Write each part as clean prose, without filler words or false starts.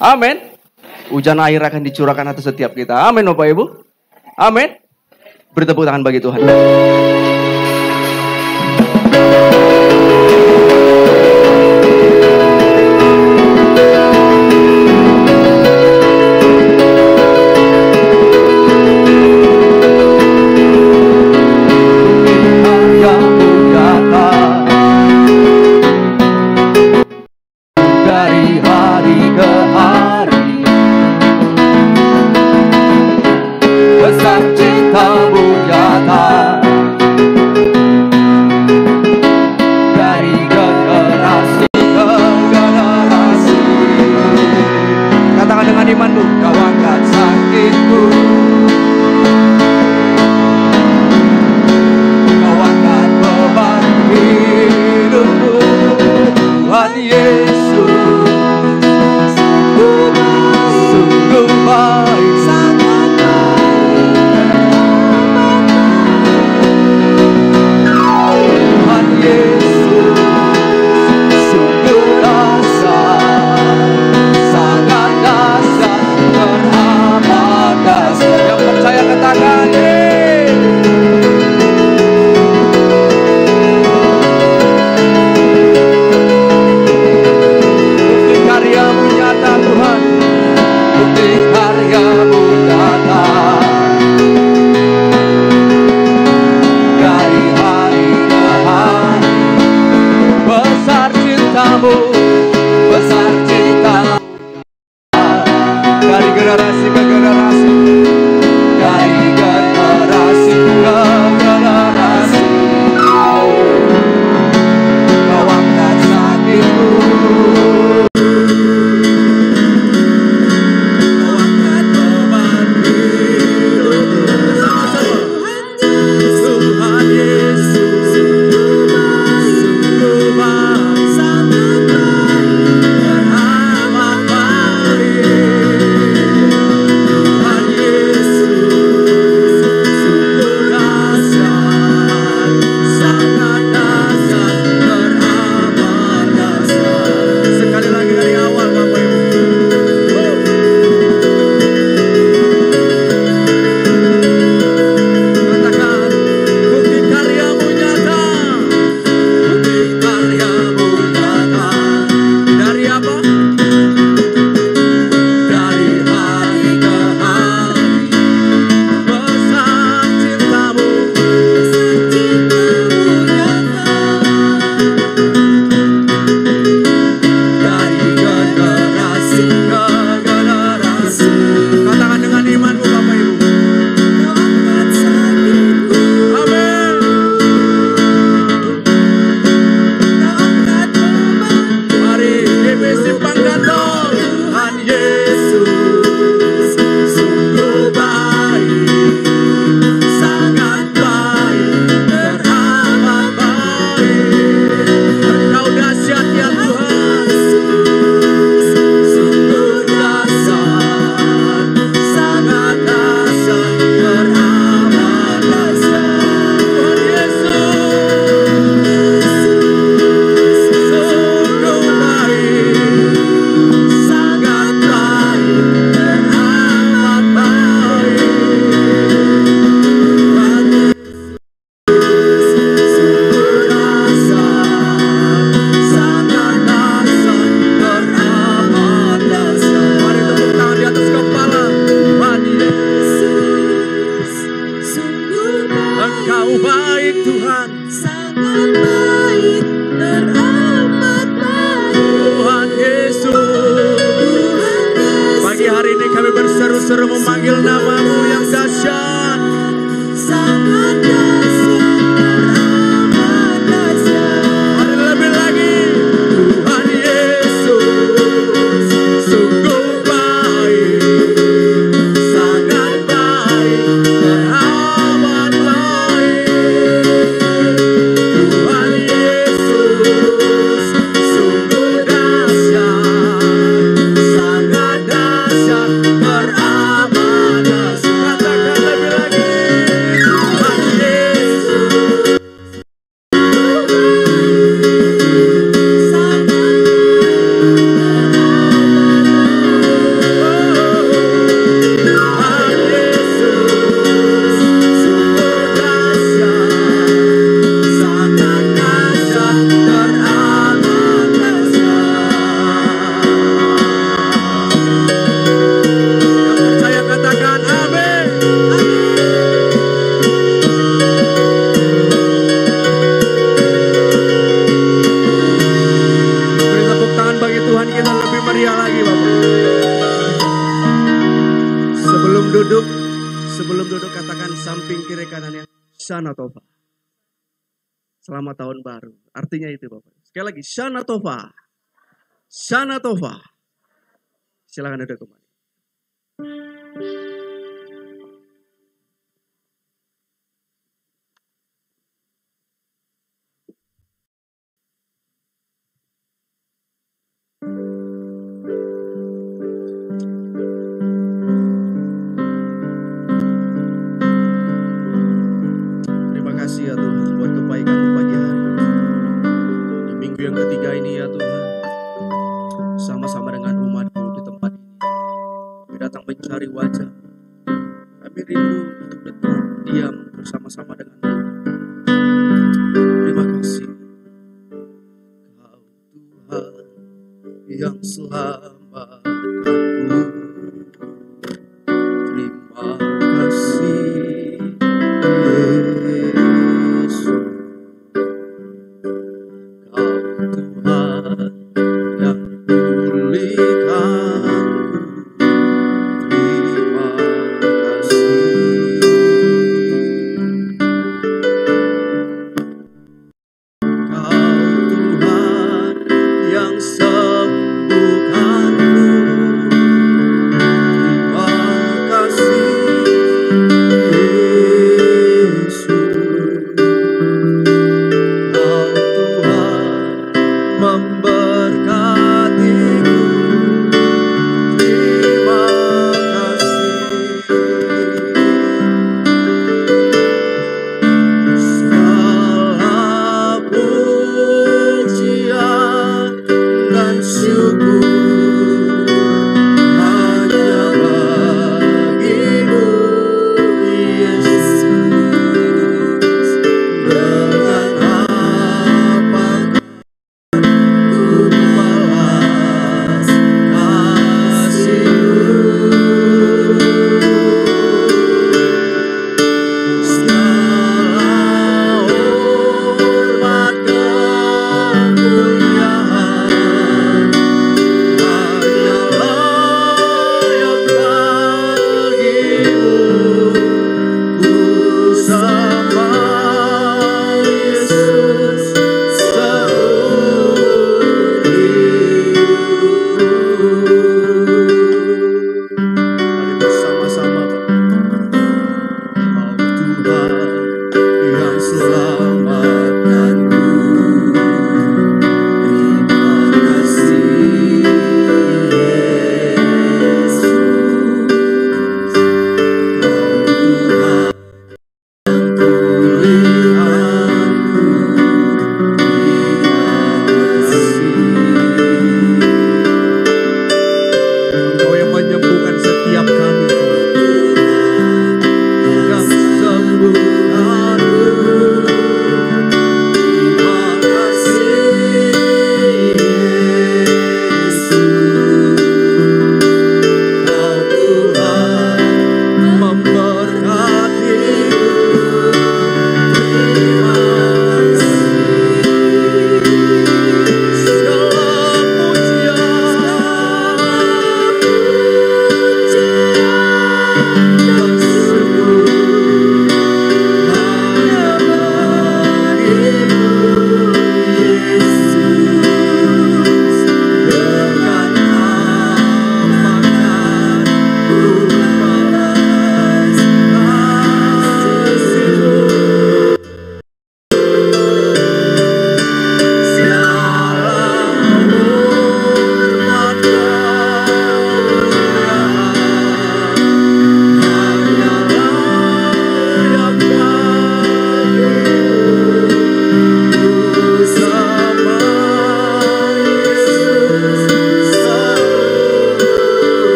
Amin. Hujan air akan dicurahkan atas setiap kita. Amin Bapak Ibu. Amin. Beri tepuk tangan bagi Tuhan. berseru memanggil nama-Mu yang dahsyat. Sangat dahsyat, amat dahsyat. Mari lebih lagi. Tuhan Yesus sungguh baik, sangat baik, teramat baik. Tuhan Yesus sungguh dahsyat, sangat dahsyat, teramat dahsyat. Sebelum duduk katakan samping kiri kanannya Shana Tova. Selamat tahun baru. Artinya itu Bapak. Sekali lagi Shana Tova. Shana Tova. Silakan duduk kembali. Terima kasih ya Tuhan buat kebaikan-Mu pagi hari. Di minggu yang ketiga ini ya Tuhan. Sama-sama dengan umat-Mu di tempat ini. Kami datang mencari wajah. Kami rindu untuk datang diam bersama-sama dengan Tuhan. Terima kasih. Kau Tuhan yang selamatkanku. Terima kasih Yesus. Kau Tuhan yang pulihkanku. Terima kasih. Kau Tuhan yang sembuhkanku.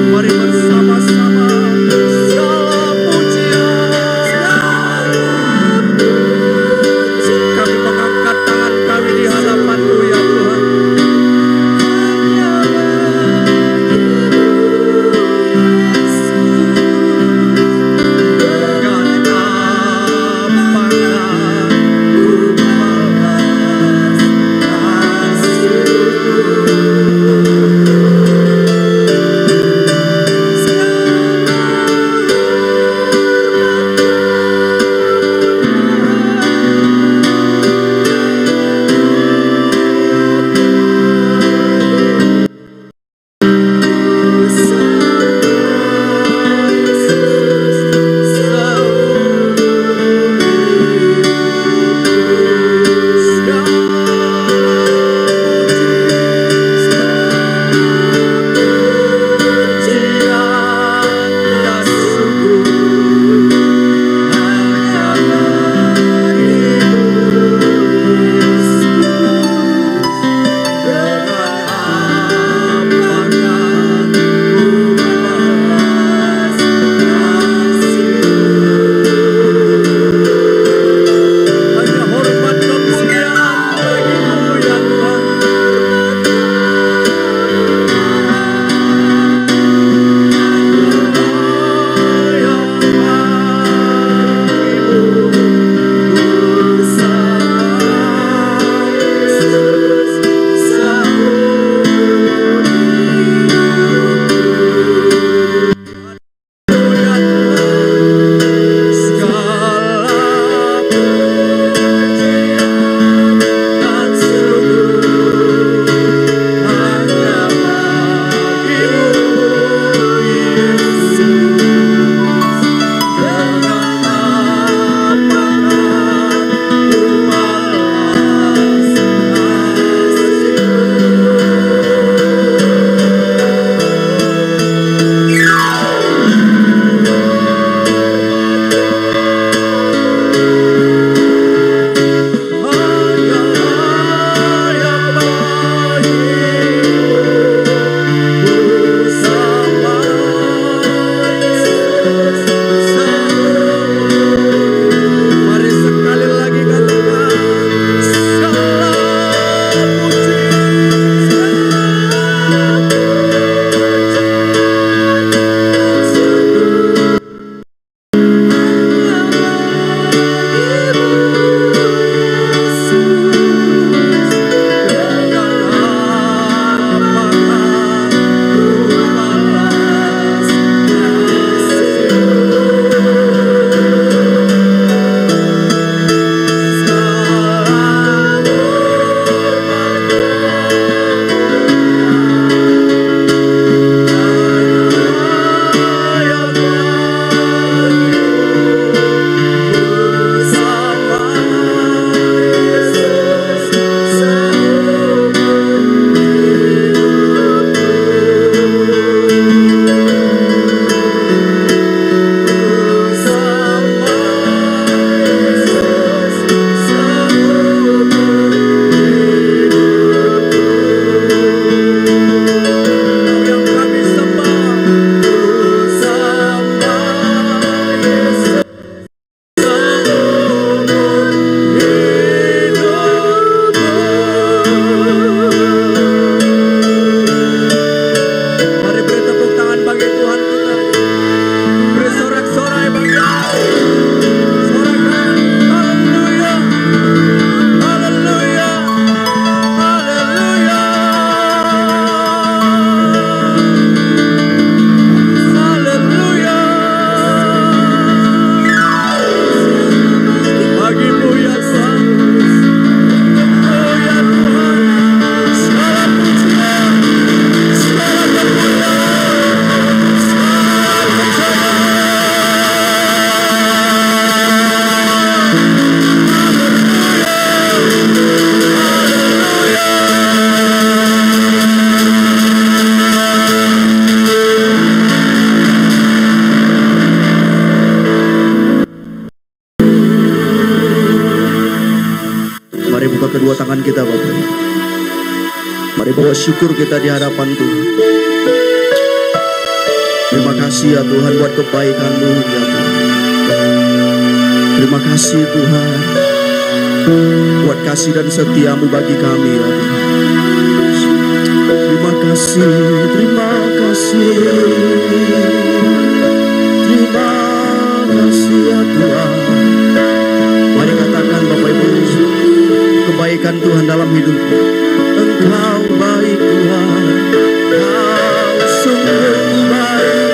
Mari bersama-sama segala pujian. Kami mengangkat tangan kami di hadapan-Mu ya Tuhan. Dengan Mari buka kedua tangan kita Bapak. Mari bawa syukur kita di hadapan Tuhan. Terima kasih ya Tuhan buat kebaikan-Mu ya Tuhan. Terima kasih Tuhan buat kasih dan setia-Mu bagi kami ya Tuhan. Terima kasih, terima kasih. Terima kasih ya Tuhan. Mari katakan Bapak Ibu kebaikan Tuhan dalam hidupmu. Engkau baik Tuhan, Kau sungguh baik.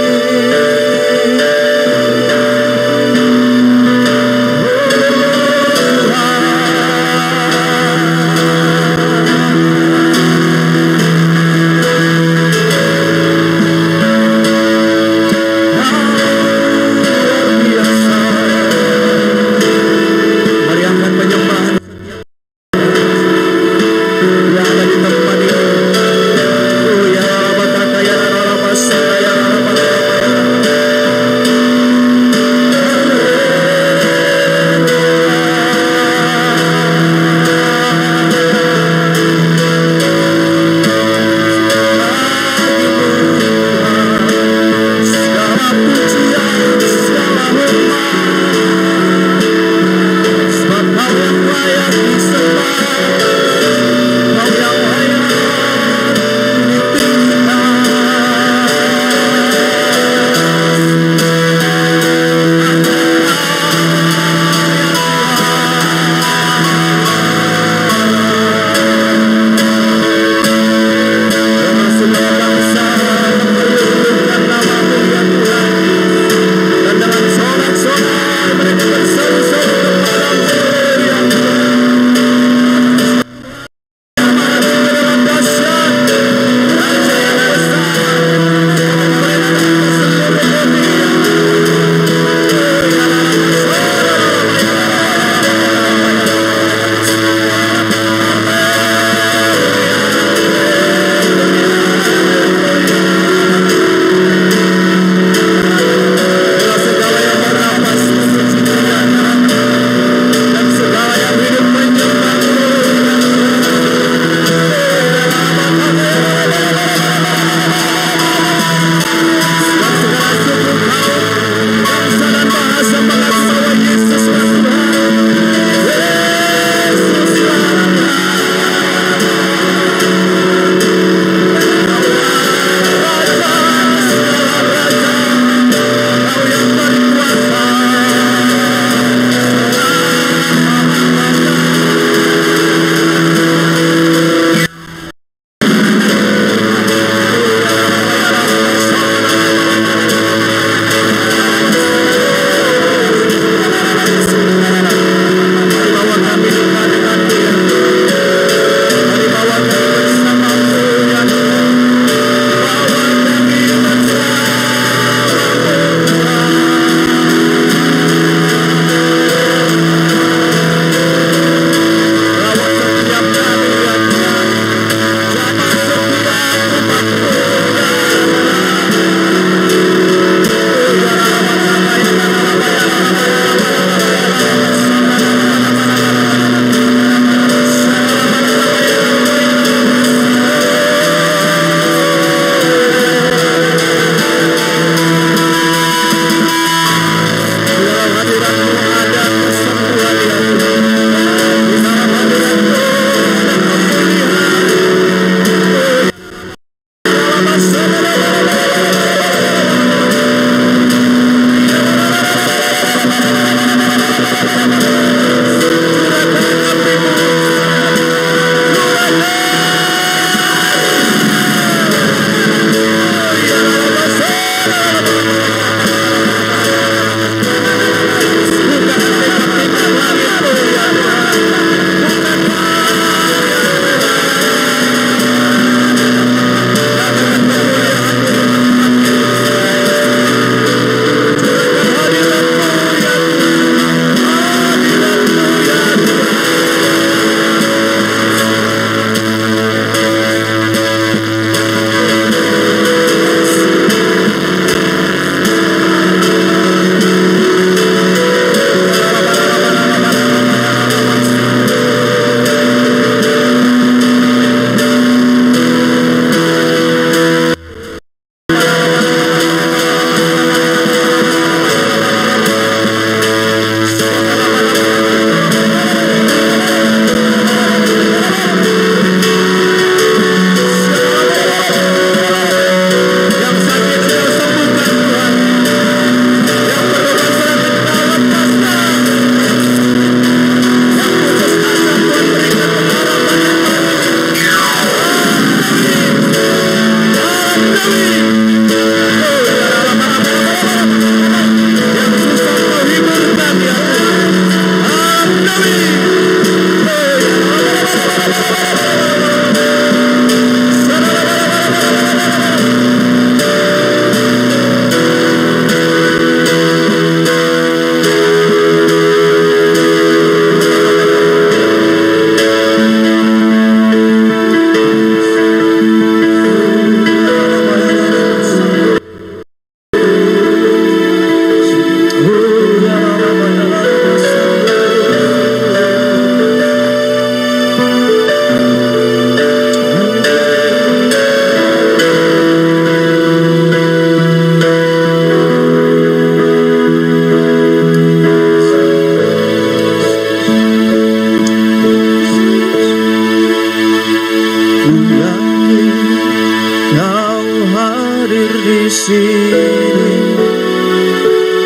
sini,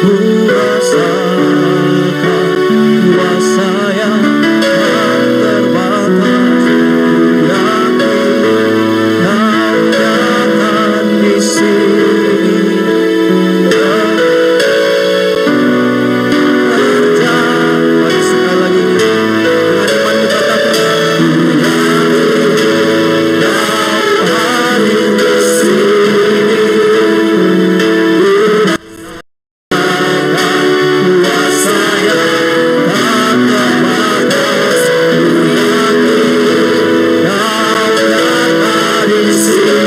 ku rasakan kuasa yang tak terbatas. Yakin kau datang di sini. Mari sekali lagi dengan iman kita katakan, kau hadir di sini. Kuasa yang tak terbatas. Kau datang di sini.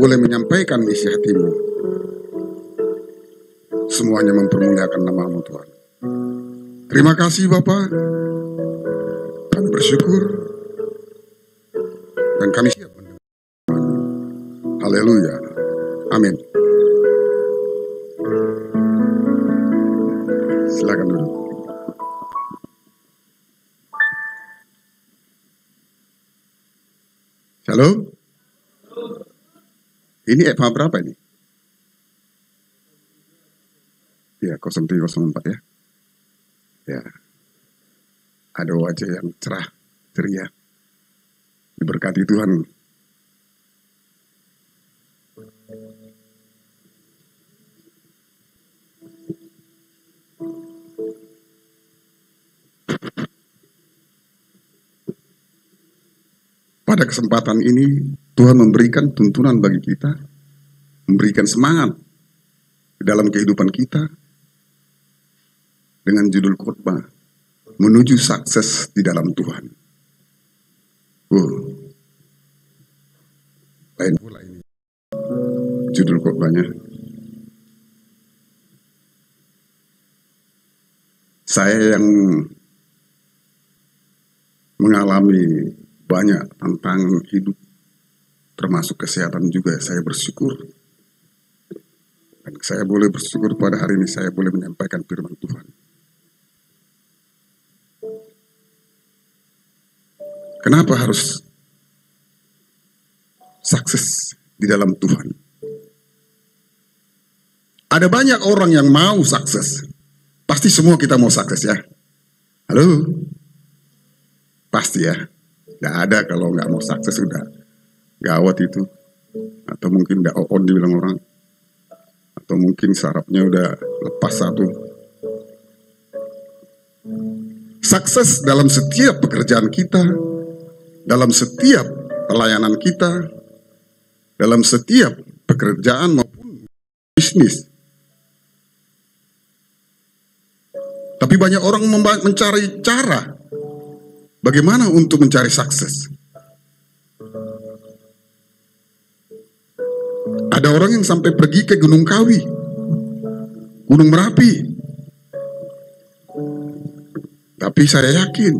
Boleh menyampaikan isi hatimu. Semuanya mempermuliakan nama-Mu Tuhan. Terima kasih Bapa. Kami bersyukur dan kami siap mendengar. Haleluya. Amin. Silakan dulu. Shalom. Ini EPA berapa ini? Ya, 0304 ya. Ya. Ada wajah yang cerah, ceria. Diberkati Tuhan. Pada kesempatan ini, Tuhan memberikan tuntunan bagi kita, memberikan semangat di dalam kehidupan kita, dengan judul khotbah, menuju sukses di dalam Tuhan. Lain pula ini judul khotbahnya. Saya yang mengalami banyak tantangan hidup, termasuk kesehatan juga, saya bersyukur. Dan saya boleh bersyukur pada hari ini saya boleh menyampaikan firman Tuhan. Kenapa harus sukses di dalam Tuhan? Ada banyak orang yang mau sukses. Pasti semua kita mau sukses ya. Halo? Pasti ya. Gak ada kalau nggak mau sukses udah gawat itu. Atau mungkin udah on dibilang orang. Atau mungkin sarafnya udah lepas satu. Sukses dalam setiap pekerjaan kita, dalam setiap pelayanan kita, dalam setiap pekerjaan maupun bisnis. Tapi banyak orang mencari cara bagaimana untuk mencari sukses. Ada orang yang sampai pergi ke Gunung Kawi, Gunung Merapi. Tapi saya yakin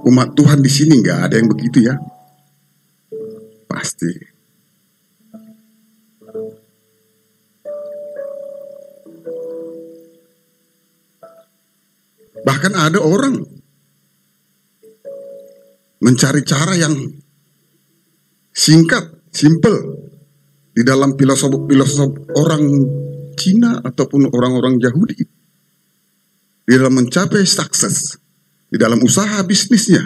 umat Tuhan di sini nggak ada yang begitu ya. Pasti. Bahkan ada orang mencari cara yang singkat, simple di dalam filosof orang Cina ataupun orang-orang Yahudi di dalam mencapai sukses di dalam usaha bisnisnya.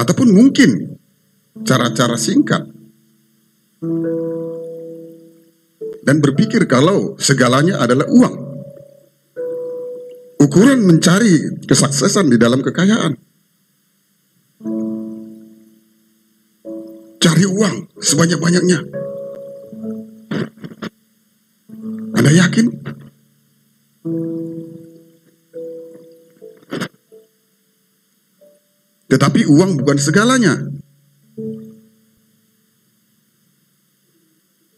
Ataupun mungkin cara-cara singkat dan berpikir kalau segalanya adalah uang. Ukuran mencari kesuksesan di dalam kekayaan. Cari uang sebanyak-banyaknya. Anda yakin? Tetapi uang bukan segalanya.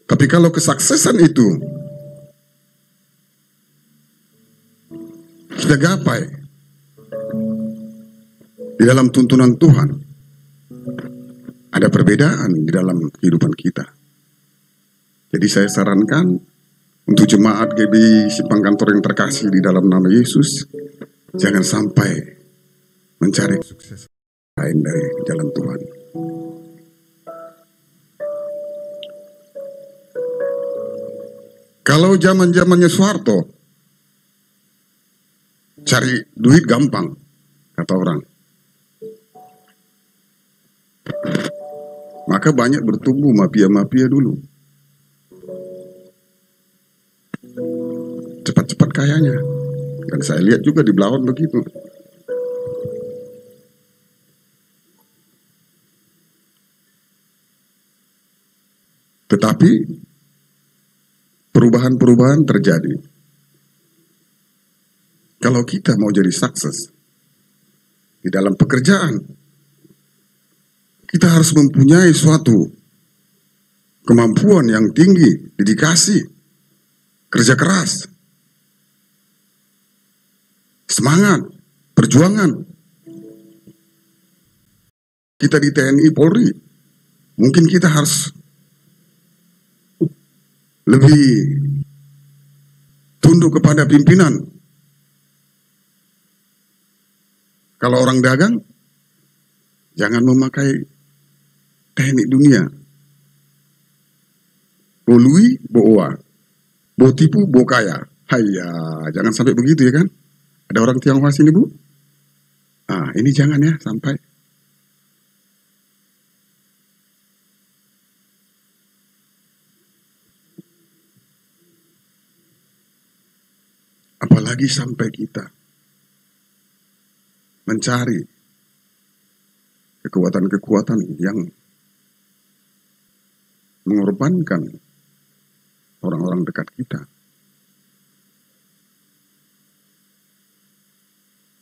Tapi kalau kesuksesan itu kita gapai di dalam tuntunan Tuhan, ada perbedaan di dalam kehidupan kita. Jadi saya sarankan untuk jemaat GB Simpang Kantor yang terkasih di dalam nama Yesus, jangan sampai mencari sukses lain dari jalan Tuhan. Kalau zaman-zamannya Soeharto, cari duit gampang, kata orang. Maka banyak bertumbuh mafia-mafia dulu. Cepat-cepat kayanya. Dan saya lihat juga di Belawan begitu. Tetapi perubahan-perubahan terjadi. Kalau kita mau jadi sukses di dalam pekerjaan, kita harus mempunyai suatu kemampuan yang tinggi, dedikasi, kerja keras, semangat, perjuangan. Kita di TNI Polri, mungkin kita harus lebih tunduk kepada pimpinan. Kalau orang dagang, jangan memakai teknik dunia. Bo lui, bo oa. Bo tipu, bo kaya. Hayya, jangan sampai begitu ya kan? Ada orang Tionghoa sini, Bu? Ini jangan ya sampai. Apalagi sampai kita mencari kekuatan-kekuatan yang mengorbankan orang-orang dekat kita.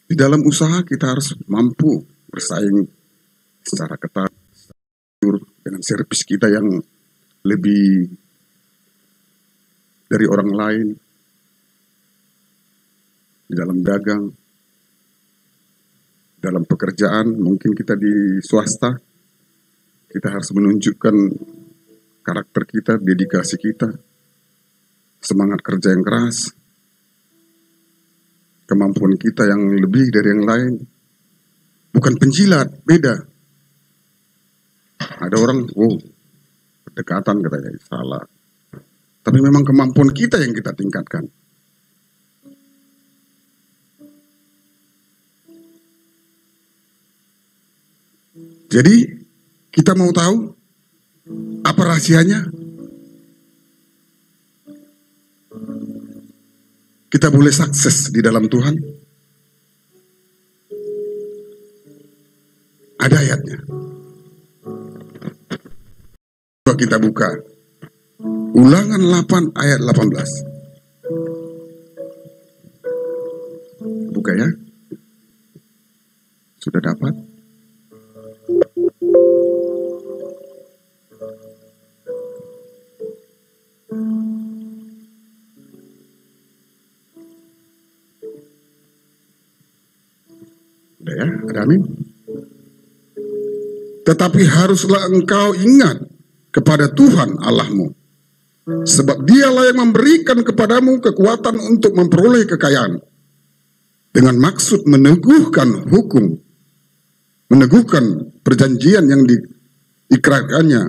Di dalam usaha kita harus mampu bersaing secara ketat dengan servis kita yang lebih dari orang lain. Di dalam dagang, dalam pekerjaan, mungkin kita di swasta, kita harus menunjukkan karakter kita, dedikasi kita, semangat kerja yang keras, kemampuan kita yang lebih dari yang lain. Bukan penjilat, beda. Ada orang, pendekatan katanya, salah. Tapi memang kemampuan kita yang kita tingkatkan. Jadi, kita mau tahu apa rahasianya? Kita boleh sukses di dalam Tuhan. Ada ayatnya. Coba kita buka. Ulangan 8 ayat 18. Buka ya. Sudah dapat? Udah ya, ada amin. Tetapi haruslah engkau ingat kepada Tuhan Allahmu, sebab dialah yang memberikan kepadamu kekuatan untuk memperoleh kekayaan, dengan maksud meneguhkan hukum, meneguhkan perjanjian yang diikrarkannya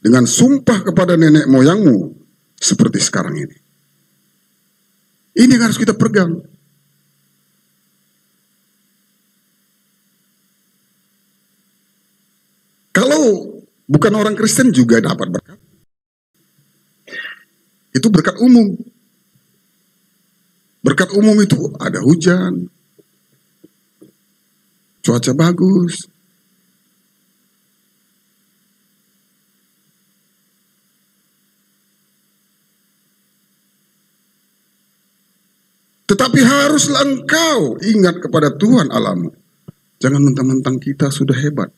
dengan sumpah kepada nenek moyangmu, seperti sekarang ini. Ini yang harus kita pegang. Kalau bukan orang Kristen juga dapat berkat. Itu berkat umum. Berkat umum itu ada hujan, cuaca bagus, tetapi haruslah engkau ingat kepada Tuhan Allahmu. Jangan mentang-mentang kita sudah hebat,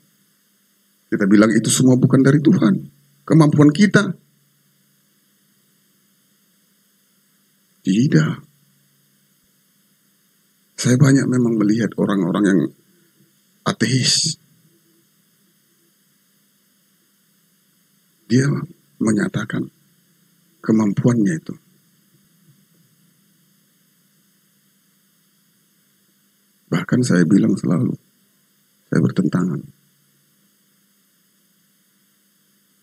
kita bilang itu semua bukan dari Tuhan, kemampuan kita. Tidak. Saya banyak memang melihat orang-orang yang ateis. Dia menyatakan kemampuannya itu. Bahkan saya bilang selalu, saya bertentangan.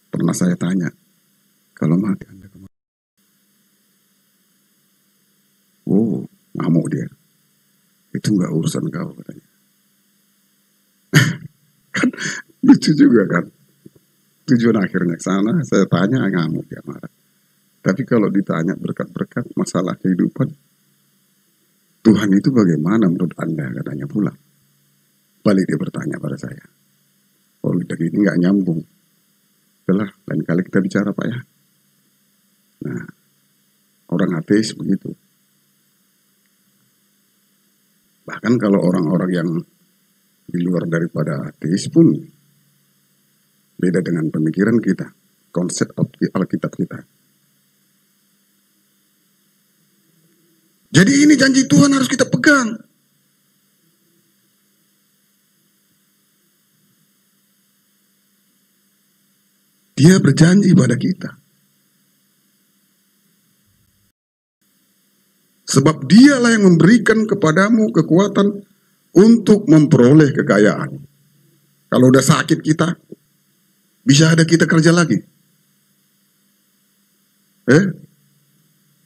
Pernah saya tanya, kalau mati Anda kemana? Ngamuk dia. Itu nggak urusan kau katanya. Kan lucu juga kan. Tujuan akhirnya ke sana, saya tanya ngamuk dia marah. Tapi kalau ditanya berkat-berkat masalah kehidupan, Tuhan itu bagaimana menurut Anda katanya pula. Balik dia bertanya pada saya. Oh ini nggak nyambung. Setelah lain kali kita bicara Pak ya. Nah, orang ateis begitu. Bahkan kalau orang-orang yang di luar daripada ateis pun beda dengan pemikiran kita, konsep Alkitab kita. Jadi ini janji Tuhan harus kita pegang. Dia berjanji pada kita. Sebab dialah yang memberikan kepadamu kekuatan untuk memperoleh kekayaan. Kalau udah sakit kita, bisa ada kita kerja lagi?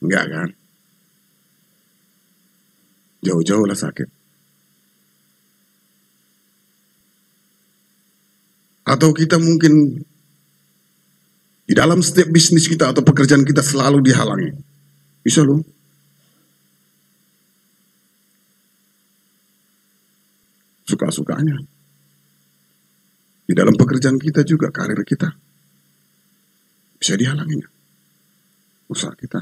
Enggak kan? Jauh-jauh lah sakit. Atau kita mungkin di dalam setiap bisnis kita atau pekerjaan kita selalu dihalangi. Bisa loh. Suka-sukanya. Di dalam pekerjaan kita juga, karir kita. Bisa dihalanginya. Usaha kita.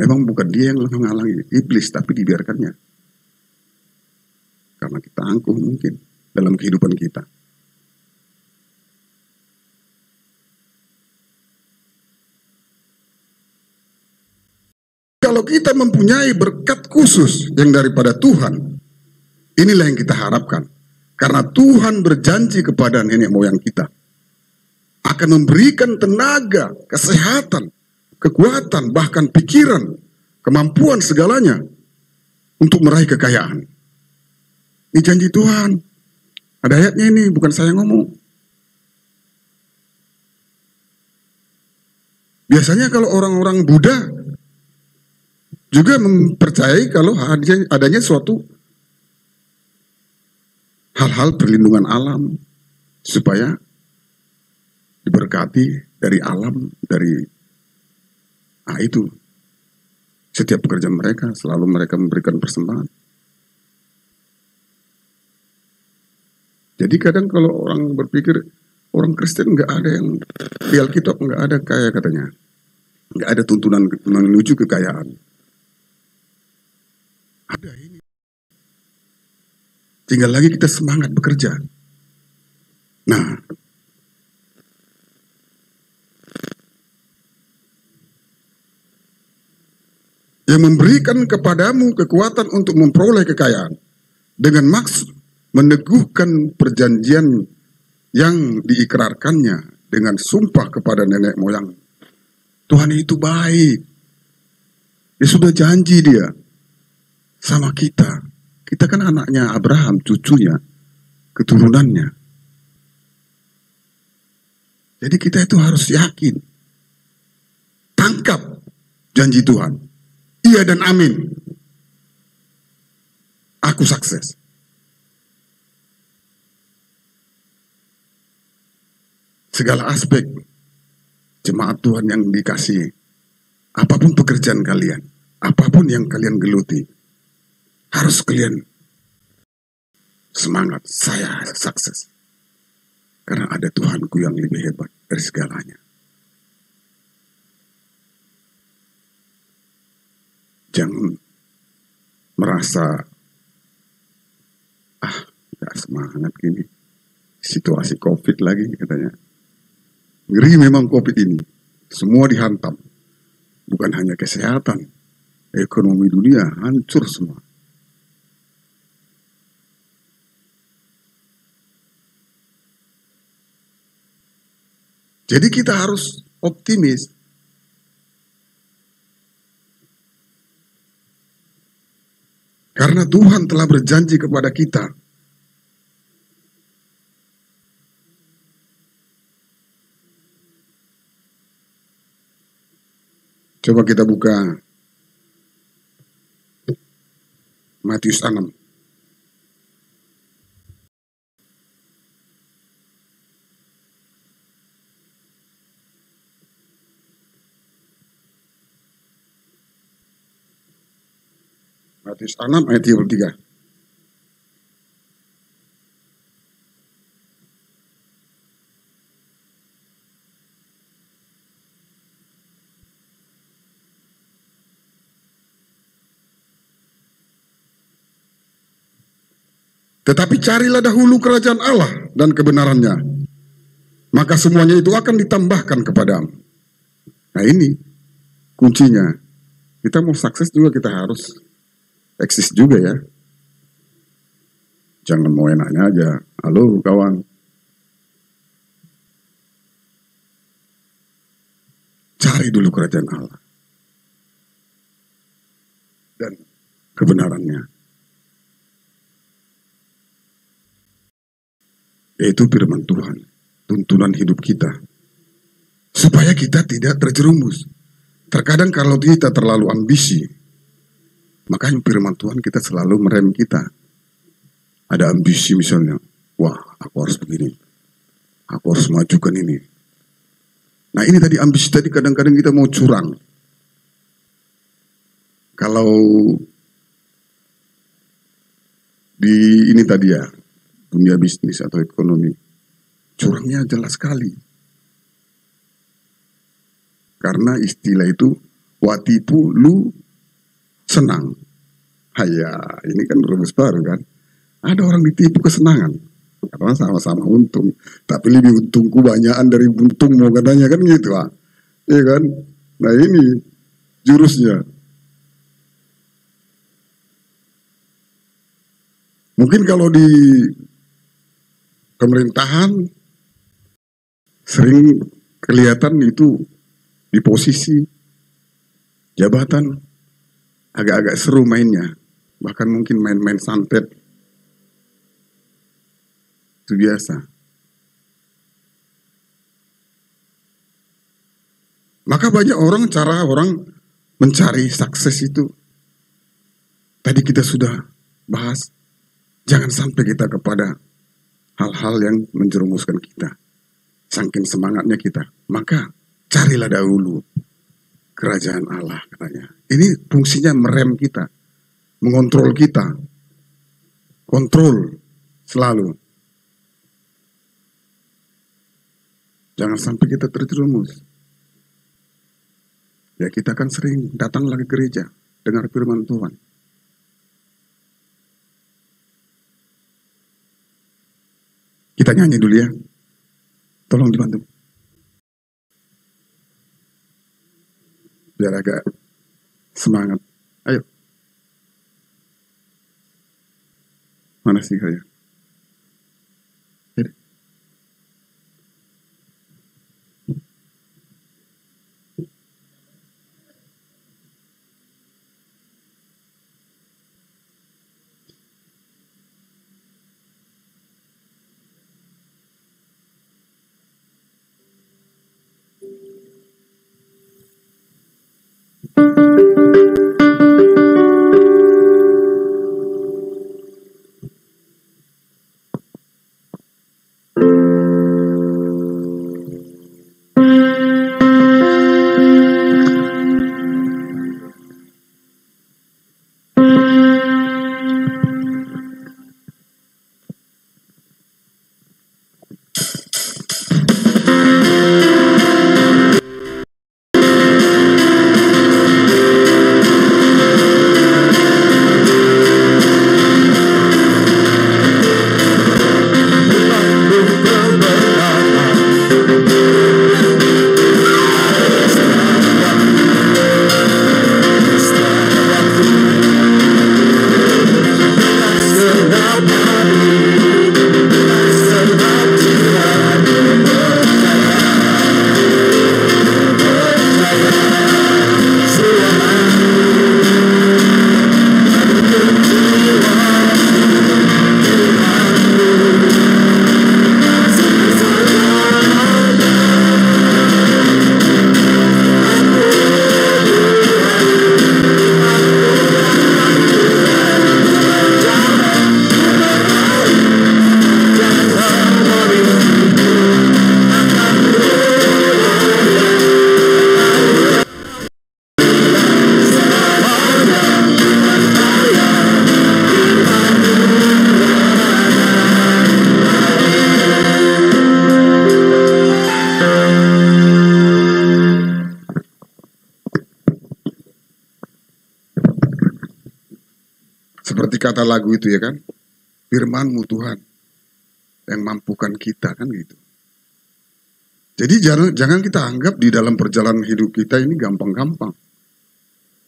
Memang bukan dia yang menghalangi, iblis, tapi dibiarkannya. Karena kita angkuh mungkin dalam kehidupan kita. Kalau kita mempunyai berkat khusus yang daripada Tuhan, inilah yang kita harapkan. Karena Tuhan berjanji kepada nenek moyang kita. akan memberikan tenaga, kesehatan, kekuatan, bahkan pikiran, kemampuan segalanya untuk meraih kekayaan. Ini janji Tuhan. Ada ayatnya ini, bukan saya ngomong. Biasanya kalau orang-orang Buddha juga mempercayai kalau adanya suatu hal-hal perlindungan alam supaya diberkati dari alam, dari itu. Setiap pekerjaan mereka selalu mereka memberikan persembahan. Jadi kadang kalau orang berpikir orang Kristen nggak ada yang di Alkitab nggak ada kaya katanya, nggak ada tuntunan menuju kekayaan. Ada ini. Tinggal lagi kita semangat bekerja. Nah, yang memberikan kepadamu kekuatan untuk memperoleh kekayaan dengan maksud meneguhkan perjanjian yang diikrarkannya dengan sumpah kepada nenek moyang. Tuhan itu baik. Dia sudah janji dia sama kita. Kita kan anaknya Abraham, cucunya, keturunannya. Jadi kita itu harus yakin. Tangkap janji Tuhan. Iya dan amin. Aku sukses. Segala aspek jemaat Tuhan yang dikasihi, apapun pekerjaan kalian, apapun yang kalian geluti, harus kalian semangat, saya sukses. Karena ada Tuhanku yang lebih hebat dari segalanya. Jangan merasa, gak semangat gini. Situasi COVID lagi katanya. Ngeri memang COVID ini. Semua dihantam. Bukan hanya kesehatan. Ekonomi dunia hancur semua. Jadi kita harus optimis. Karena Tuhan telah berjanji kepada kita. Coba kita buka Matius 6. Matius 6 ayat 33. Tetapi carilah dahulu kerajaan Allah dan kebenarannya, maka semuanya itu akan ditambahkan kepadamu. Nah ini kuncinya. Kita mau sukses juga kita harus eksis juga ya. Jangan mau enaknya aja. Halo kawan. Cari dulu kerajaan Allah dan kebenarannya. Yaitu firman Tuhan, tuntunan hidup kita. Supaya kita tidak terjerumus. Terkadang kalau kita terlalu ambisi, makanya firman Tuhan kita selalu merem kita. Ada ambisi misalnya, wah aku harus begini, aku harus majukan ini. Nah ini tadi ambisi tadi kadang-kadang kita mau curang. Kalau di ini tadi ya, dunia bisnis atau ekonomi, curangnya jelas sekali. Karena istilah itu, watipu lu senang. Haya, ini kan rumus baru kan. Ada orang ditipu kesenangan. Karena sama-sama untung. Tapi lebih untungku banyakan dari untungmu katanya kan gitu. Iya kan? Nah ini jurusnya. Mungkin kalau di pemerintahan sering kelihatan itu di posisi jabatan agak-agak seru mainnya, bahkan mungkin main-main santet, itu biasa. Maka banyak cara orang mencari sukses itu. Tadi kita sudah bahas, jangan sampai kita kepada hal-hal yang menjerumuskan kita. Saking semangatnya kita, maka carilah dahulu kerajaan Allah, katanya. Ini fungsinya merem kita, mengontrol kita, kontrol selalu. Jangan sampai kita terjerumus. Ya, kita kan sering datang lagi ke gereja, dengar firman Tuhan. Kita nyanyi dulu ya. Tolong dibantu. Biar agak semangat. Ayo. Mana sih kalian? Seperti kata lagu itu ya kan, firman-Mu Tuhan yang mampukan kita, kan gitu. Jadi jangan kita anggap di dalam perjalanan hidup kita ini gampang-gampang.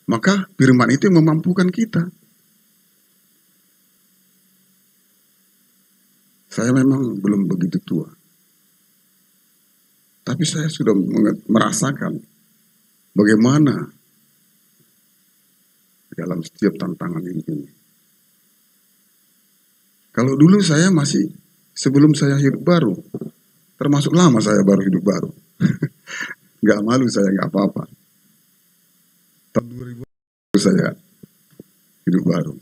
Maka firman itu yang memampukan kita. Saya memang belum begitu tua, tapi saya sudah merasakan bagaimana dalam setiap tantangan ini. Kalau dulu saya masih, sebelum saya hidup baru, termasuk lama saya baru hidup baru. Gak malu saya, gak apa-apa. Tahun 2000 saya hidup baru.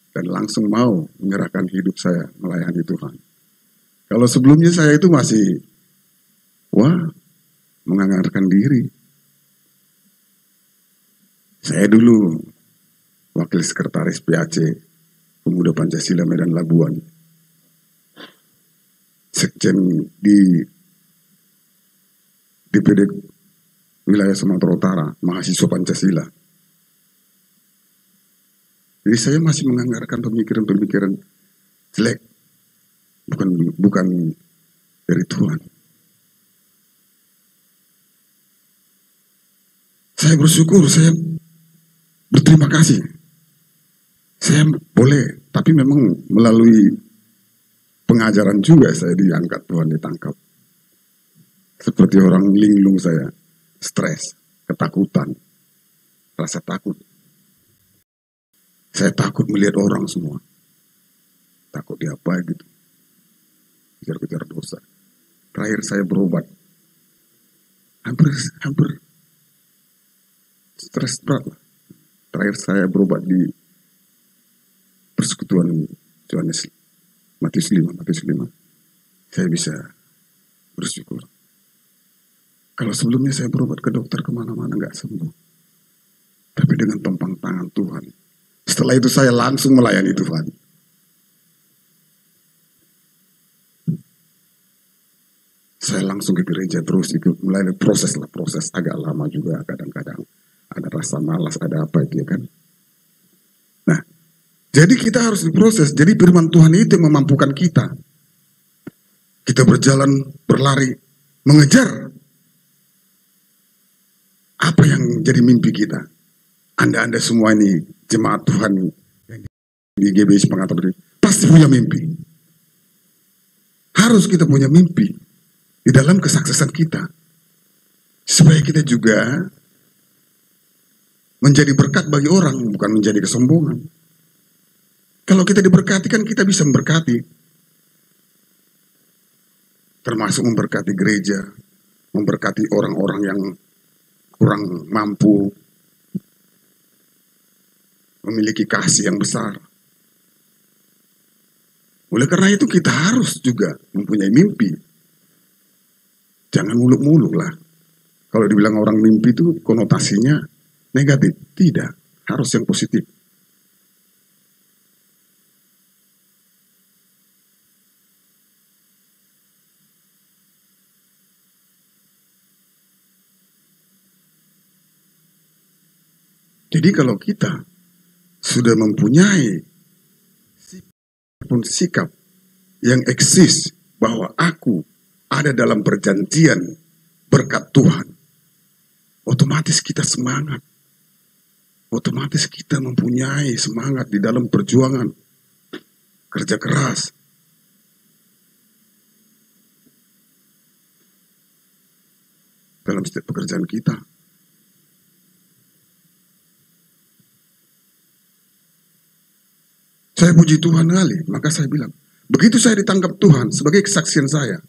Dan langsung mau menyerahkan hidup saya melayani Tuhan. Kalau sebelumnya saya itu masih, menganggarkan diri. Saya dulu wakil sekretaris PAC Pemuda Pancasila Medan Labuan, sekjen di DPD wilayah Sumatera Utara, mahasiswa Pancasila. Jadi saya masih menganggarkan pemikiran-pemikiran jelek, bukan dari Tuhan. Saya bersyukur, saya berterima kasih. Saya boleh, tapi memang melalui pengajaran juga saya diangkat, Tuhan ditangkap. Seperti orang linglung saya, stres, ketakutan, rasa takut. Saya takut melihat orang semua. Takut diapa gitu. Kejar-kejar dosa. Terakhir saya berobat. Hampir stres berat lah. Terakhir saya berobat di persekutuan Yohanes Matius 5. Saya bisa bersyukur. Kalau sebelumnya saya berobat ke dokter kemana-mana nggak sembuh. Tapi dengan tumpang tangan Tuhan. Setelah itu saya langsung melayani Tuhan. Saya langsung ke gereja terus ikut melayani proses agak lama juga kadang-kadang. Ada rasa malas, ada apa itu ya kan. Nah, jadi kita harus diproses. Jadi firman Tuhan itu yang memampukan kita. Kita berjalan, berlari, mengejar apa yang jadi mimpi kita. Anda semua ini jemaat Tuhan yang di GBI Pengantar pasti punya mimpi. Harus kita punya mimpi di dalam kesuksesan kita. Supaya kita juga menjadi berkat bagi orang, bukan menjadi kesombongan. Kalau kita diberkati kan kita bisa memberkati. Termasuk memberkati gereja, memberkati orang-orang yang kurang mampu, memiliki kasih yang besar. Oleh karena itu kita harus juga mempunyai mimpi. Jangan muluk-muluk lah. Kalau dibilang orang mimpi itu konotasinya negatif. Tidak, harus yang positif. Jadi kalau kita sudah mempunyai sikap yang eksis bahwa aku ada dalam perjanjian berkat Tuhan, otomatis kita semangat. Otomatis kita mempunyai semangat di dalam perjuangan, kerja keras. Dalam setiap pekerjaan kita. Saya puji Tuhan kali, maka saya bilang, begitu saya ditangkap Tuhan sebagai kesaksian saya,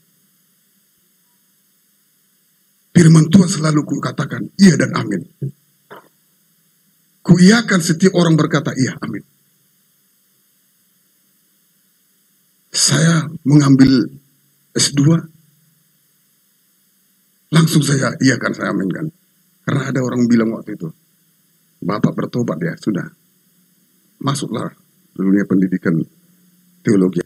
firman Tuhan selalu kukatakan, iya dan amin. Kuiyakan setiap orang berkata, iya, amin. Saya mengambil S2, langsung saya iyakan, saya aminkan. Karena ada orang bilang waktu itu, Bapak bertobat ya, sudah. Masuklah dunia pendidikan teologi.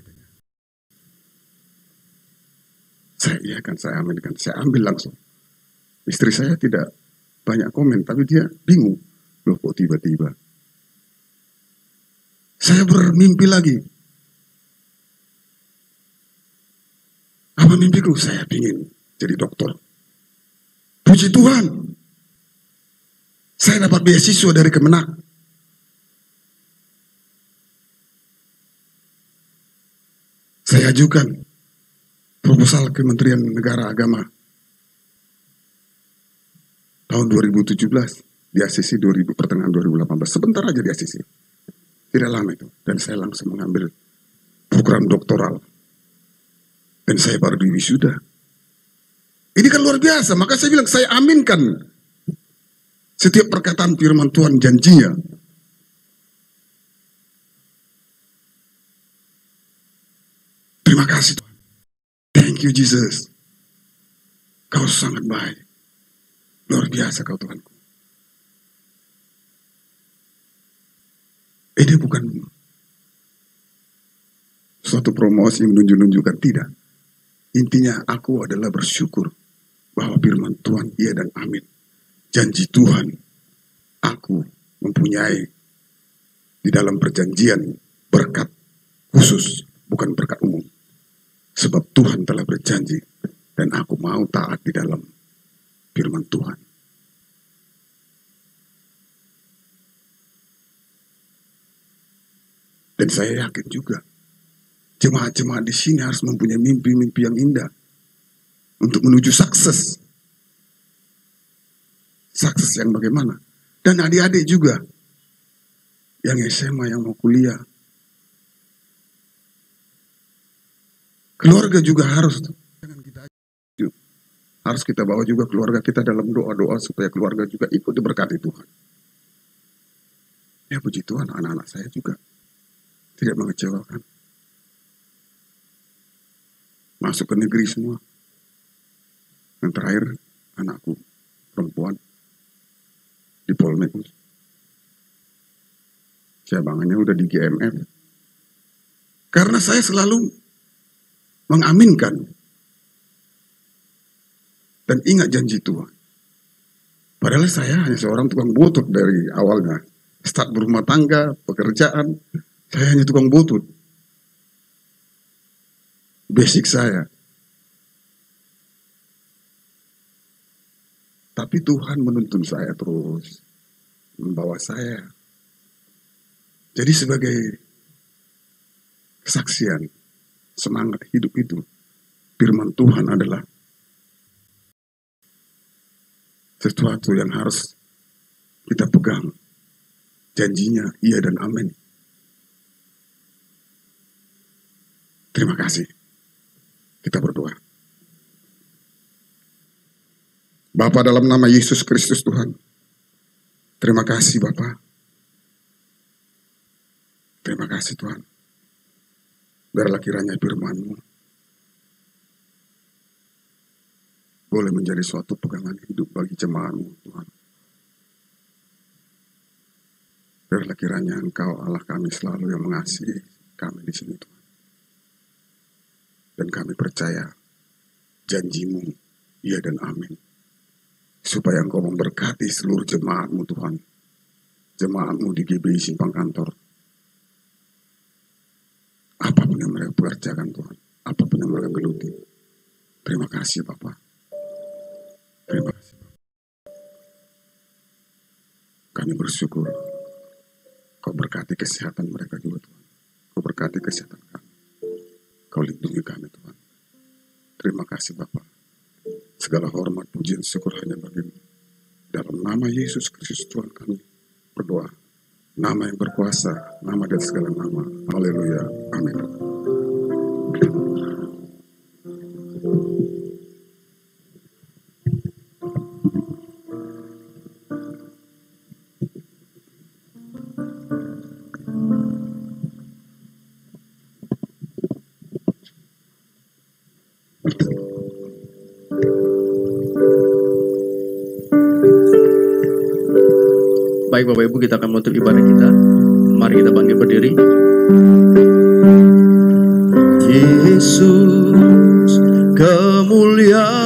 Saya iyakan, saya aminkan, saya ambil langsung. Istri saya tidak banyak komen, tapi dia bingung. Loh kok tiba-tiba. Saya bermimpi lagi. Apa mimpiku? Saya ingin jadi dokter. Puji Tuhan. Saya dapat beasiswa dari Kemenak. Saya ajukan proposal Kementerian Negara Agama tahun 2017 di ACC pertengahan 2018. Sebentar aja di ACC. Tidak lama itu. Dan saya langsung mengambil program doktoral. Dan saya baru di wisuda. Ini kan luar biasa. Maka saya bilang, saya aminkan setiap perkataan firman Tuhan janjinya. Terima kasih Tuhan. Thank you Jesus. Kau sangat baik. Luar biasa kau Tuhanku. Ini bukan suatu promosi yang menunjukkan, tidak. Intinya aku adalah bersyukur bahwa firman Tuhan iya dan amin. Janji Tuhan, aku mempunyai di dalam perjanjian berkat khusus, bukan berkat umum. Sebab Tuhan telah berjanji dan aku mau taat di dalam firman Tuhan. Dan saya yakin juga jemaat-jemaat di sini harus mempunyai mimpi-mimpi yang indah. untuk menuju sukses. Sukses yang bagaimana? Dan adik-adik juga yang SMA, yang mau kuliah. Keluarga juga harus, jangan kita harus kita bawa juga keluarga kita dalam doa-doa supaya keluarga juga ikut diberkati Tuhan. Ya puji Tuhan, anak-anak saya juga tidak mengecewakan. Masuk ke negeri semua. Yang terakhir, anakku perempuan di Polmekus. Cabangannya udah di GMF. Karena saya selalu mengaminkan dan ingat janji Tuhan. Padahal saya hanya seorang tukang butut dari awalnya. Start berumah tangga, pekerjaan, saya hanya tukang butut. Basic saya. Tapi Tuhan menuntun saya terus, membawa saya. Jadi sebagai kesaksian, semangat hidup itu, firman Tuhan adalah sesuatu yang harus kita pegang. Janjinya iya dan amin. Terima kasih. Kita berdoa. Bapa, dalam nama Yesus Kristus Tuhan, terima kasih Bapa. Terima kasih Tuhan. Biarlah kiranya firman-Mu boleh menjadi suatu pegangan hidup bagi jemaat-Mu Tuhan. Biarlah kiranya Engkau Allah kami selalu yang mengasihi kami di sini Tuhan. Dan kami percaya janji-Mu iya dan amin. Supaya Engkau memberkati seluruh jemaat-Mu Tuhan. Jemaat-Mu di GBI Simpang Kantor. Apapun yang mereka pekerjakan Tuhan. Apapun yang mereka geluti. Terima kasih Bapak. Terima kasih Bapak. Kami bersyukur. Kau berkati kesehatan mereka juga Tuhan. Kau berkati kesehatan kami. Kau lindungi kami Tuhan. Terima kasih Bapak. Segala hormat, pujian, syukur hanya bagi-Mu. Dalam nama Yesus Kristus Tuhan kami berdoa. Nama yang berkuasa, nama dan segala nama. Haleluya. Amin. Baik Bapak Ibu, kita akan menutup ibadah kita. Mari kita bangkit berdiri. Yesus kemuliaan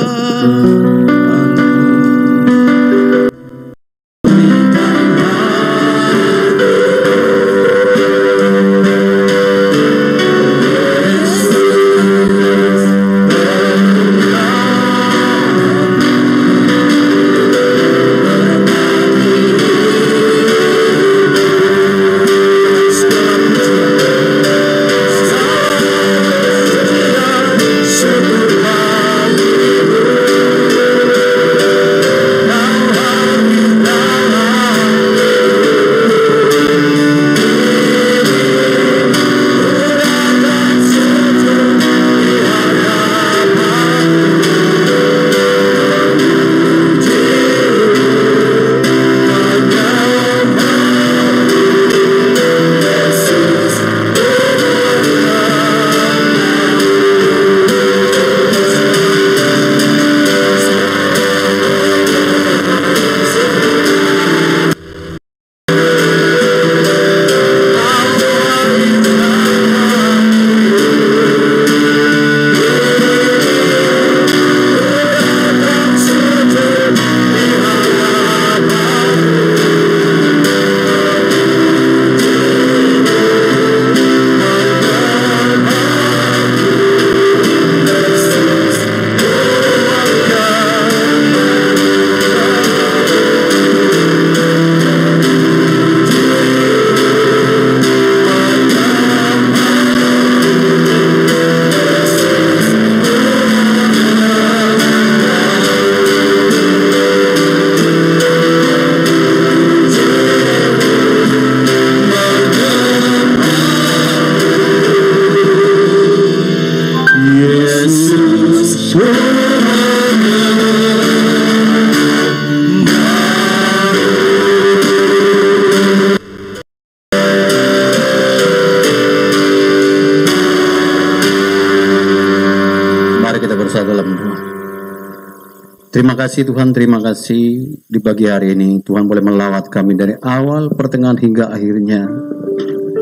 Terima kasih Tuhan, terima kasih di pagi hari ini Tuhan boleh melawat kami dari awal, pertengahan hingga akhirnya.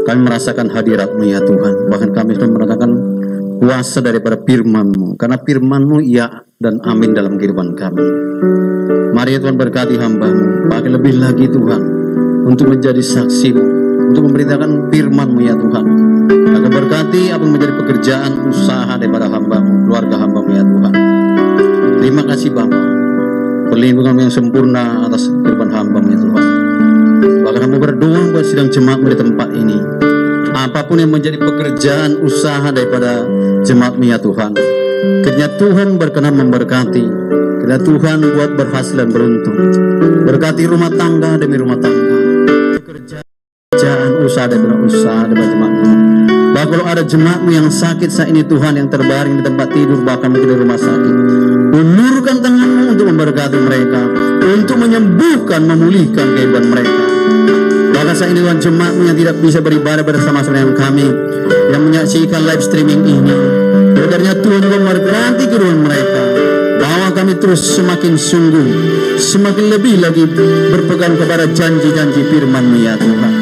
Kami merasakan hadirat-Mu ya Tuhan. Bahkan kami sudah merasakan kuasa daripada firman-Mu. Karena firman-Mu ya dan amin dalam kehidupan kami. Mari ya Tuhan berkati hamba-Mu. Pakai lebih lagi Tuhan untuk menjadi saksi-Mu, untuk memberitakan firman-Mu ya Tuhan. Aku berkati apa yang menjadi pekerjaan usaha daripada hamba-Mu, keluarga hamba-Mu ya Tuhan. Terima kasih Bapa, perlindungan yang sempurna atas kehidupan hamba-Mu ya Tuhan. Bahkan hamba berdoa buat sidang jemaat-Mu di tempat ini. Apapun yang menjadi pekerjaan usaha daripada jemaat-Mu ya Tuhan, kiranya Tuhan berkenan memberkati, kiranya Tuhan buat berhasil dan beruntung. Berkati rumah tangga demi rumah tangga, pekerjaan usaha daripada jemaat-Mu. Bahkan kalau ada jemaat-Mu yang sakit saat ini Tuhan, yang terbaring di tempat tidur, bahkan mungkin di rumah sakit, ulurkan tangan-Mu untuk memberkati mereka, untuk menyembuhkan, memulihkan kehidupan mereka. Bahkan saat ini Tuhan, jemaat-Mu yang tidak bisa beribadah bersama-sama dengan kami, yang menyaksikan live streaming ini, kiranya Tuhan memberkati kehidupan mereka. Bawa kami terus semakin sungguh, semakin lebih lagi berpegang kepada janji-janji firman-Mu ya Tuhan.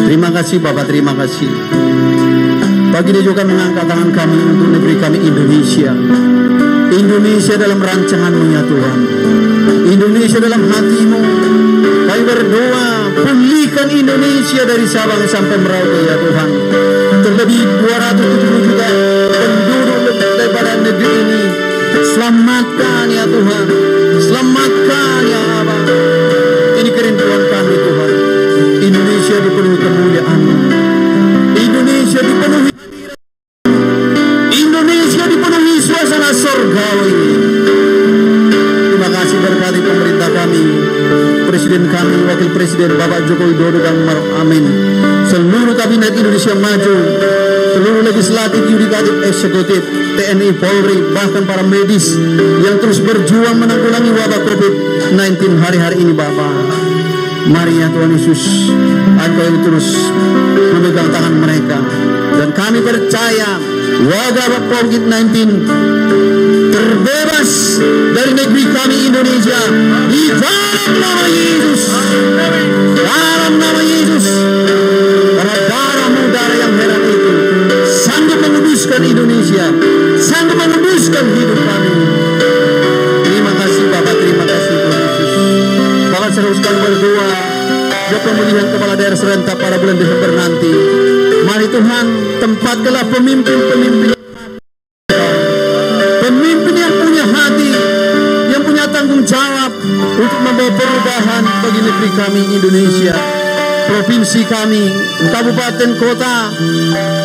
Terima kasih Bapak, terima kasih. Pagi ini juga mengangkat tangan kami untuk negeri kami Indonesia. Indonesia dalam rancangan-Mu ya Tuhan. Indonesia dalam hati-Mu. Kami berdoa, pulihkan Indonesia dari Sabang sampai Merauke ya Tuhan. Terlebih 270 juta penduduk daripada negeri ini. Selamatkan ya Tuhan. Selamatkan ya Allah. Ini kerinduan kami Tuhan. Indonesia dipenuhi kemuliaan-Mu. Indonesia dipenuhi, Indonesia dipenuhi suasana surgawi. Terima kasih berkati pemerintah kami, Presiden kami, Wakil Presiden Bapak Joko Widodo dan Maruf Amin, seluruh kabinet Indonesia Maju, seluruh legislatif, yudikatif, eksekutif, TNI, Polri, bahkan para medis yang terus berjuang menanggulangi wabah COVID-19 hari-hari ini Bapak. Mari ya Tuhan Yesus, Engkau yang terus memegang tangan mereka, dan kami percaya wabah COVID-19 terbebas dari negeri kami Indonesia di dalam nama Yesus, dalam nama Yesus. Karena darah-Mu, darah yang heran itu sanggup menguduskan Indonesia, sanggup menguduskan hidup kami. Terima kasih Bapak, terima kasih Tuhan Yesus. Bahkan teruskan berdoa buat pemilihan kepala daerah serentak pada bulan Desember nanti. Mari Tuhan, tempatkanlah pemimpin-pemimpin yang punya hati, yang punya tanggung jawab untuk membawa perubahan bagi negeri kami Indonesia, provinsi kami, kabupaten kota,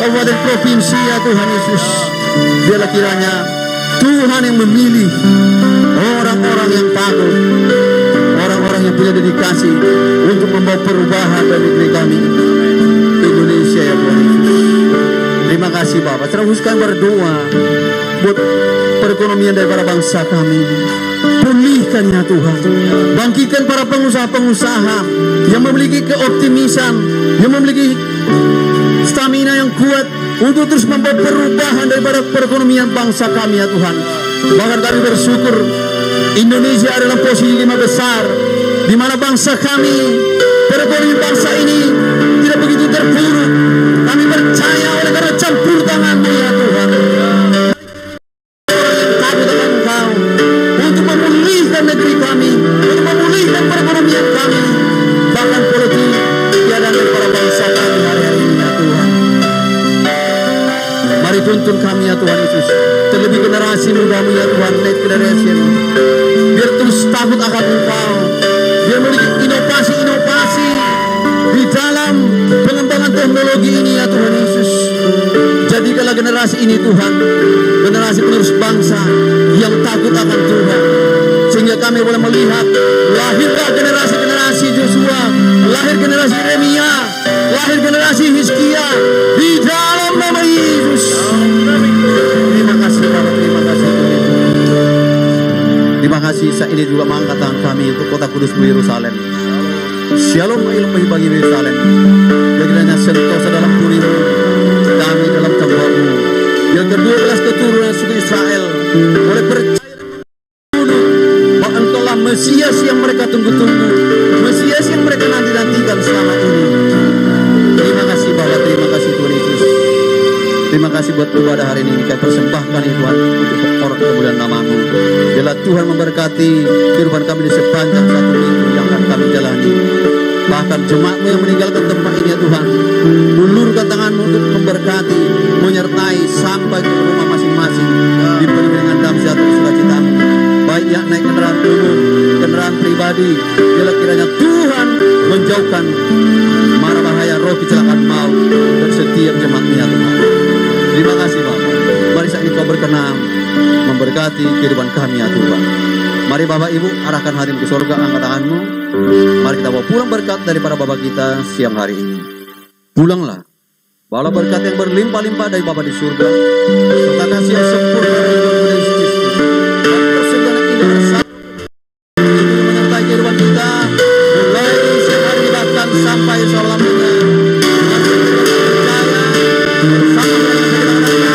kabupaten provinsi ya Tuhan Yesus. Biarlah kiranya Tuhan yang memilih orang-orang yang takut, orang-orang yang punya dedikasi untuk membawa perubahan dari negeri kami Indonesia ya Tuhan Yesus. Terima kasih Bapak. Teruskan berdoa buat perekonomian daripada bangsa kami. Pulihkan ya Tuhan. Bangkitkan para pengusaha-pengusaha yang memiliki keoptimisan, yang memiliki stamina yang kuat untuk terus membawa perubahan daripada perekonomian bangsa kami ya Tuhan. Bahkan kami bersyukur Indonesia adalah posisi 5 besar, di mana bangsa kami, perekonomian bangsa ini tidak begitu terpuruk. Kami percaya oleh karena campur tangan-Mu ya Tuhan. Takut akan Engkau untuk memulihkan negeri kami, untuk memulihkan perekonomian kami, bahkan politik diadakan para bangsa kami hari-hari ini ya Tuhan. Mari tuntun kami ya Tuhan Yesus, terlebih generasi muda-Mu ya Tuhan, next generation, biar terus takut akan Engkau, biar memiliki inovasi-inovasi di dalam pengembangan teknologi ini ya Tuhan Yesus. Jadikanlah generasi ini Tuhan, generasi penerus bangsa yang takut akan Tuhan, sehingga kami boleh melihat lahirlah generasi-generasi Joshua, lahir generasi Yeremia, lahir generasi Hizkia di dalam nama Yesus. Terima kasih Bapak, terima kasih Tuhan. Terima kasih. Saat ini juga mengangkat tangan kami untuk kota kudus Yerusalem. Shalom ilmu bagi Yerusalem. Kiranya sentosa dalam puri-Mu, kami dalam tambah-Mu. Yang ke-12 keturunan suku Israel boleh percaya dan kasih buat ibadah hari ini. Kami persembahkan ya Tuhan untuk orang kemuliaan nama-Mu. Biarlah Tuhan memberkati kehidupan kami di sepanjang satu minggu yang akan kami jalani. Bahkan jemaat-Mu yang meninggalkan tempat ini ya Tuhan, ulurkan tangan-Mu untuk memberkati, menyertai sampai ke rumah masing-masing, dipenuhi dengan damai sejahtera dan sukacita-Mu. Baik yang naik kendaraan umum, kendaraan pribadi, biarlah kiranya Tuhan menjauhkan mara bahaya roh kecelakaan maut dan setiap jemaat-Mu ya Tuhan. Terima kasih Bapak. Mari saat ini Kau berkenan memberkati kehidupan kami ya Tuhan. Mari Bapak Ibu arahkan hati ke surga, angkat tangan-Mu. Mari kita bawa pulang berkat daripada Bapak kita siang hari ini. Pulanglah, bawa berkat yang berlimpah-limpah dari Bapa di surga, serta kasih yang sempurna dari Tuhan Yesus Kristus. Dan persediaan yang indah bersama menyertai kehidupan kita, mulai dari siang hari bahkan sampai selama-lamanya. Masih kita percaya bersama dengan kita katakan,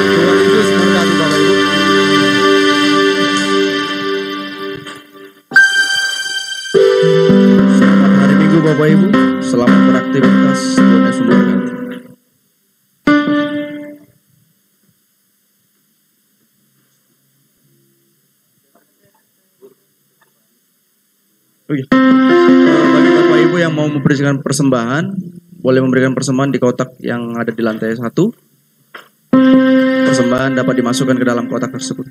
Tuhan Yesus memberkati Bapak Ibu. Selamat hari Minggu Bapak Ibu. Selamat beraktivitas. Tuhan Yesus memberkati. Oh iya. Bagi Bapak Ibu yang mau memberikan persembahan, boleh memberikan persembahan di kotak yang ada di lantai 1. Persembahan dapat dimasukkan ke dalam kotak tersebut.